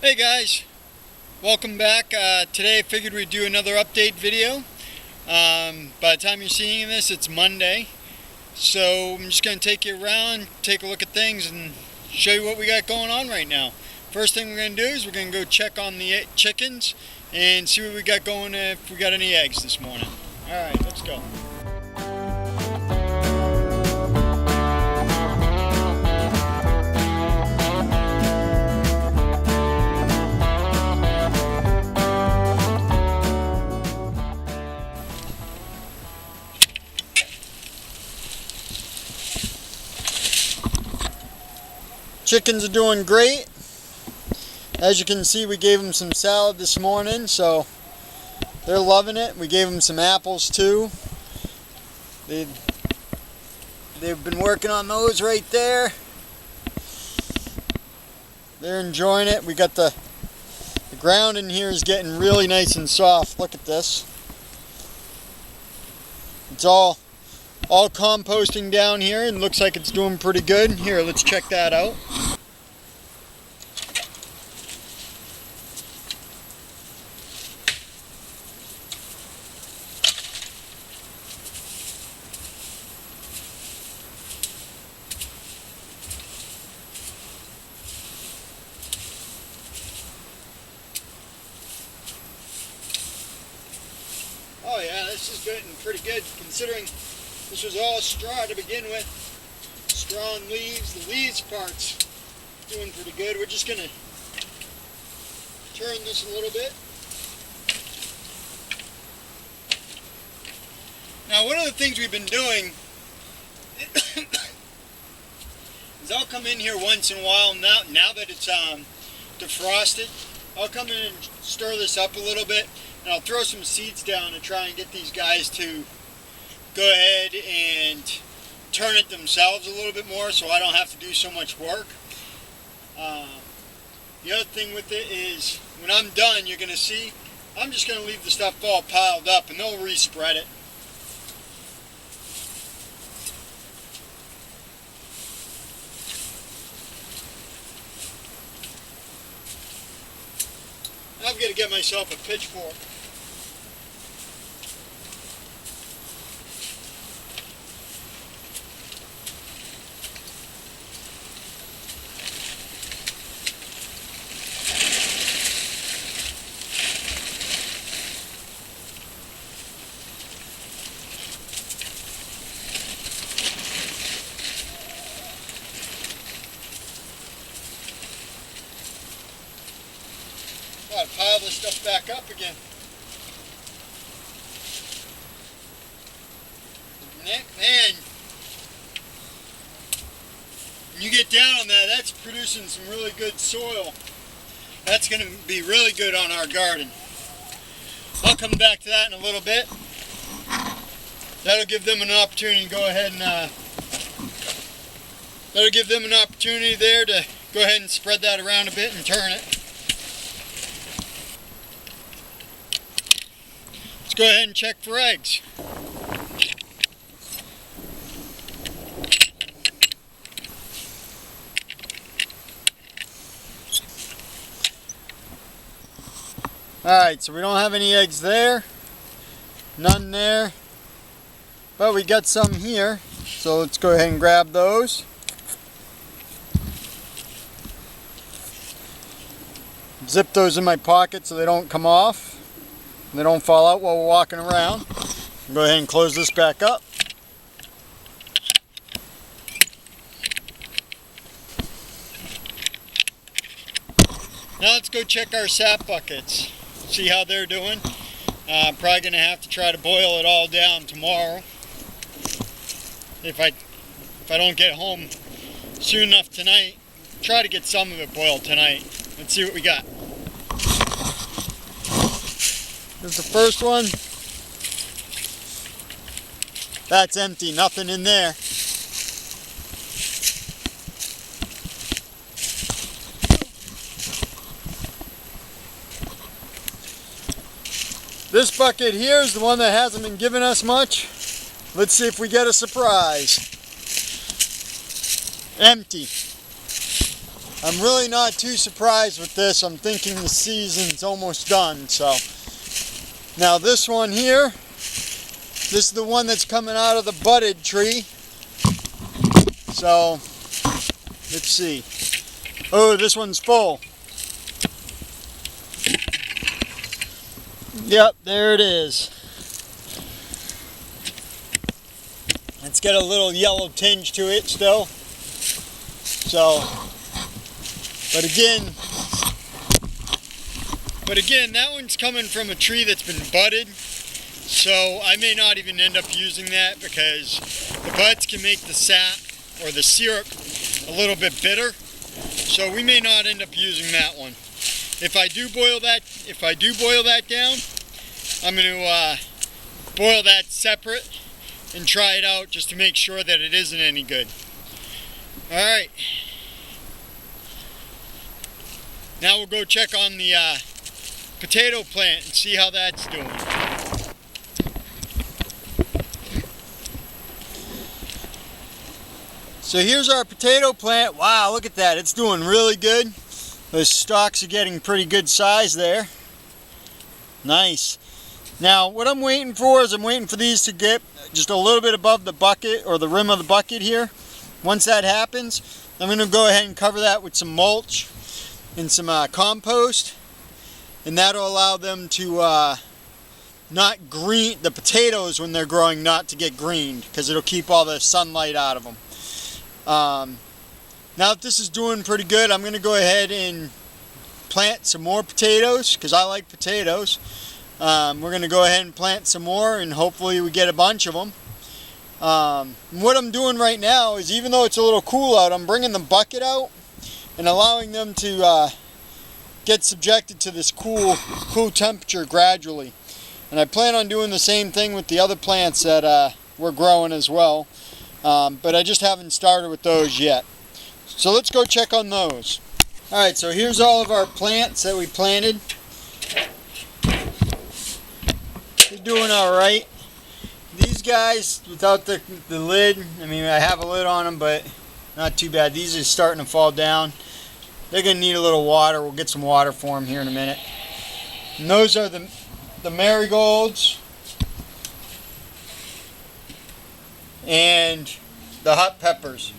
Hey guys, welcome back. Today I figured we'd do another update video. By the time you're seeing this, it's Monday. So I'm just going to take you around, take a look at things, and show you what we got going on right now. First thing we're going to do is we're going to go check on the chickens and see what we got going, if we got any eggs this morning. Alright, let's go. Chickens are doing great. As you can see, we gave them some salad this morning, so they're loving it. We gave them some apples too. They've been working on those right there. They're enjoying it. We got the ground in here is getting really nice and soft. Look at this. It's all composting down here and looks like it's doing pretty good. Here, let's check that out. Oh yeah, this is getting pretty good considering this was all straw to begin with. Straw and leaves. The leaves part's doing pretty good. We're just going to turn this a little bit. Now, one of the things we've been doing is I'll come in here once in a while, now that it's defrosted, I'll come in and stir this up a little bit, and I'll throw some seeds down to try and get these guys to go ahead and turn it themselves a little bit more so I don't have to do so much work. The other thing with it is when I'm done, you're going to see I'm just going to leave the stuff all piled up and they'll respread it. I've got to get myself a pitchfork. I'll pile this stuff back up again. Man, when you get down on that, that's producing some really good soil. That's going to be really good on our garden. I'll come back to that in a little bit. That'll give them an opportunity to go ahead and that'll give them an opportunity there to go ahead and spread that around a bit and turn it. Let's go ahead and check for eggs. Alright, so we don't have any eggs there, none there, but we got some here, so let's go ahead and grab those. Zip those in my pocket so they don't come off, and they don't fall out while we're walking around. Go ahead and close this back up. Now let's go check our sap buckets. See how they're doing. I'm probably going to have to try to boil it all down tomorrow. If I don't get home soon enough tonight, try to get some of it boiled tonight. Let's see what we got. Here's the first one. That's empty, nothing in there. This bucket here is the one that hasn't been giving us much. Let's see if we get a surprise. Empty. I'm really not too surprised with this. I'm thinking the season's almost done. So now this one here, this is the one that's coming out of the budded tree. So let's see. Oh, this one's full. Yep, there it is. It's got a little yellow tinge to it still. So, but again, that one's coming from a tree that's been budded. So I may not even end up using that because the buds can make the sap or the syrup a little bit bitter. So we may not end up using that one. If I do boil that down, I'm going to boil that separate and try it out just to make sure that it isn't any good. Alright. Now we'll go check on the potato plant and see how that's doing. So here's our potato plant. Wow, look at that. It's doing really good. Those stalks are getting pretty good size there. Nice. Now what I'm waiting for is I'm waiting for these to get just a little bit above the bucket or the rim of the bucket here. Once that happens, I'm going to go ahead and cover that with some mulch and some compost, and that'll allow them to not green the potatoes when they're growing, not to get greened, because it'll keep all the sunlight out of them. Now that this is doing pretty good, I'm going to go ahead and plant some more potatoes because I like potatoes. We're going to go ahead and plant some more, and hopefully we get a bunch of them. What I'm doing right now is, even though it's a little cool out, I'm bringing the bucket out and allowing them to get subjected to this cool temperature gradually. And I plan on doing the same thing with the other plants that we're growing as well. But I just haven't started with those yet. So let's go check on those. Alright, so here's all of our plants that we planted. They're doing alright. These guys, without the lid, I mean, I have a lid on them, but not too bad. These are starting to fall down. They're going to need a little water. We'll get some water for them here in a minute. And those are the marigolds and the hot peppers.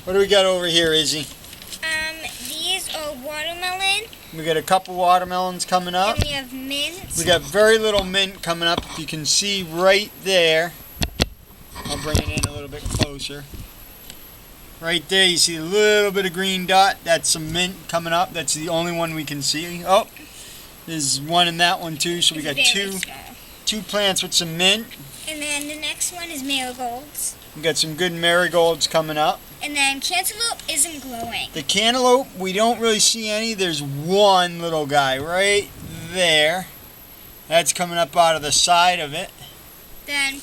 What do we got over here, Izzy? These are watermelon. We got a couple watermelons coming up. And we have mint. We got very little mint coming up. If you can see right there, I'll bring it in a little bit closer. Right there, you see a little bit of green dot. That's some mint coming up. That's the only one we can see. Oh, there's one in that one too. So we got two plants with some mint. And then the next one is marigolds. We got some good marigolds coming up. And then cantaloupe isn't glowing. The cantaloupe, we don't really see any. There's one little guy right there. That's coming up out of the side of it. And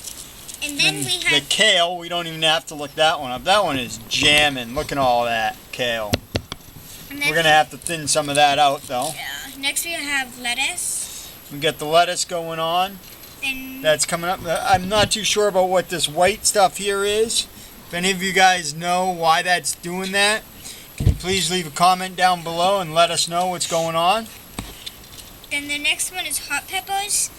then we have the kale. We don't even have to look that one up. That one is jamming. Look at all that kale. We're going to have to thin some of that out though. Yeah. Next we have lettuce. We got the lettuce going on. That's coming up. I'm not too sure about what this white stuff here is. If any of you guys know why that's doing that, can you please leave a comment down below and let us know what's going on. Then the next one is hot peppers.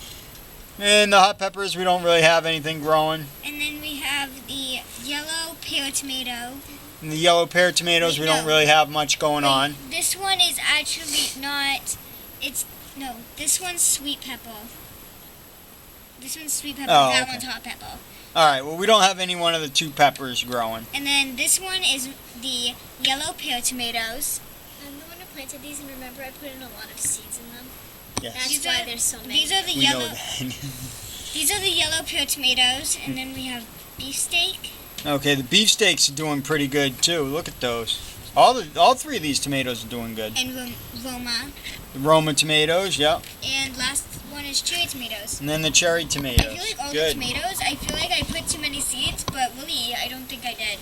And the hot peppers, we don't really have anything growing. And then we have the yellow pear tomato. And the yellow pear tomatoes, we don't really have much going on. This one is actually not, this one's sweet pepper. This one's sweet pepper, that one's hot pepper. Alright, well we don't have any one of the two peppers growing. And then this one is the yellow pear tomatoes. I'm the one who planted these, and remember I put in a lot of seeds in them? Yes. That's why there's so many. These are the yellow pear tomatoes, and then we have beefsteak. Okay, the beefsteaks are doing pretty good too. Look at those. All three of these tomatoes are doing good. And Roma. The Roma tomatoes, yep. And last one is cherry tomatoes. And then the cherry tomatoes. I feel like all the tomatoes, I feel like I put too many seeds, but really, I don't think I did.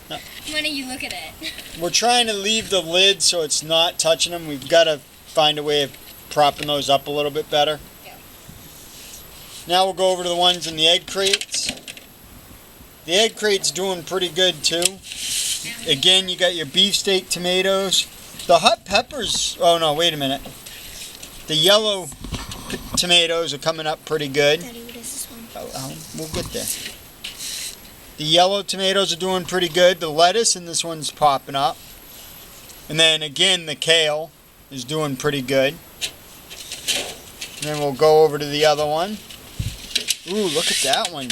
No. When you look at it. We're trying to leave the lid so it's not touching them. We've got to find a way of propping those up a little bit better. Yeah. Now we'll go over to the ones in the egg crates. The egg crate's doing pretty good too. Again, you got your beefsteak tomatoes. The hot peppers, oh no, wait a minute. The yellow tomatoes are coming up pretty good. Daddy, what is this one? We'll get there. The yellow tomatoes are doing pretty good. The lettuce in this one's popping up. And then again, the kale is doing pretty good. And then we'll go over to the other one. Ooh, look at that one.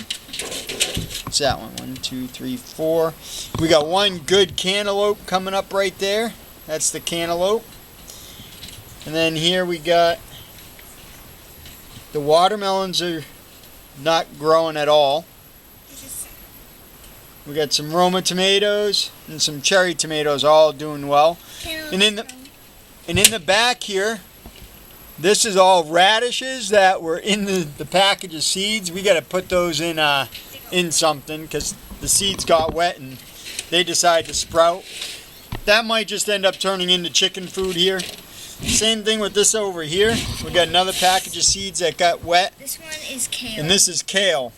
What's that one? 1, 2, 3, 4. We got one good cantaloupe coming up right there. That's the cantaloupe. And then here we got the watermelons are not growing at all. We got some Roma tomatoes and some cherry tomatoes all doing well. And in the back here, this is all radishes that were in the package of seeds. We got to put those in something because the seeds got wet and they decided to sprout. That might just end up turning into chicken food here. Same thing with this over here. We got another package of seeds that got wet. This one is kale. And this is kale.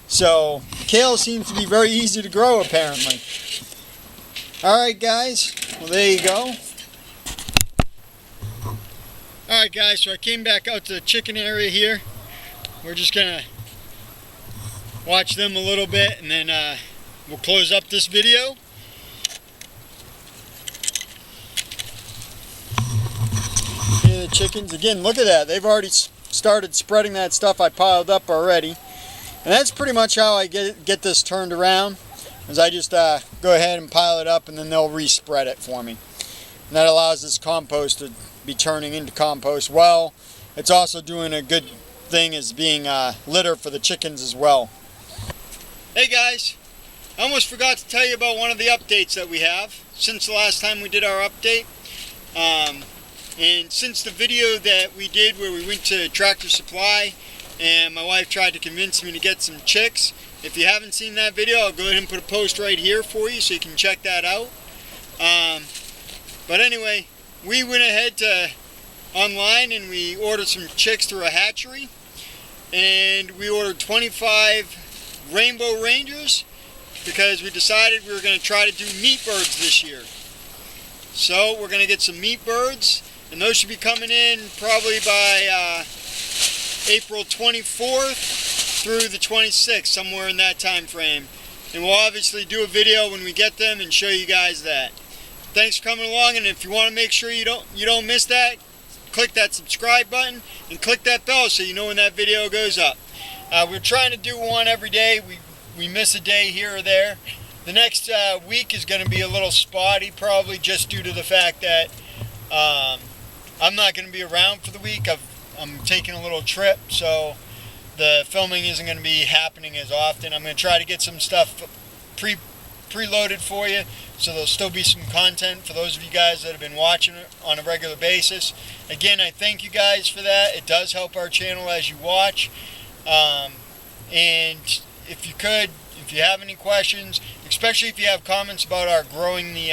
So kale seems to be very easy to grow apparently. Alright guys, well there you go. Alright guys, so I came back out to the chicken area here. We're just going to watch them a little bit and then we'll close up this video. Here are the chickens. Again, look at that. They've already started spreading that stuff I piled up already. And that's pretty much how I get this turned around. Is I just go ahead and pile it up and then they'll respread it for me. And that allows this compost to be turning into compost well. It's also doing a good thing as being litter for the chickens as well. Hey guys, I almost forgot to tell you about one of the updates that we have since the last time we did our update. And since the video that we did where we went to Tractor Supply and my wife tried to convince me to get some chicks, if you haven't seen that video, I'll go ahead and put a post right here for you so you can check that out. But anyway, we went ahead to online and we ordered some chicks through a hatchery, and we ordered 25 rainbow rangers because we decided we were going to try to do meat birds this year. So we're going to get some meat birds, and those should be coming in probably by April 24th through the 26th, somewhere in that time frame. And we'll obviously do a video when we get them and show you guys that. Thanks for coming along, and if you want to make sure you don't miss that, click that subscribe button and click that bell so you know when that video goes up. We're trying to do one every day. We miss a day here or there. The next week is going to be a little spotty, probably just due to the fact that I'm not going to be around for the week. I'm taking a little trip, so the filming isn't going to be happening as often. I'm going to try to get some stuff preloaded for you, so there'll still be some content for those of you guys that have been watching it on a regular basis. Again, I thank you guys for that. It does help our channel as you watch. And if you have any questions, especially if you have comments about our growing the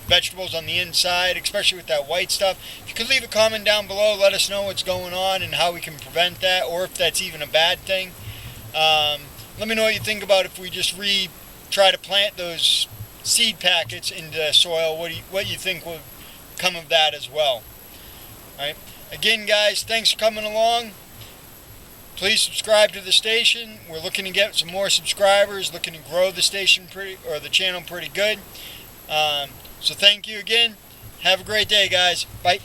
vegetables on the inside, especially with that white stuff, if you could leave a comment down below, let us know what's going on and how we can prevent that, or if that's even a bad thing. Let me know what you think about if we just try to plant those seed packets into soil. What you think will come of that as well. All right. Again, guys, thanks for coming along. Please subscribe to the station. We're looking to get some more subscribers, looking to grow the station the channel pretty good. So thank you again. Have a great day, guys. Bye.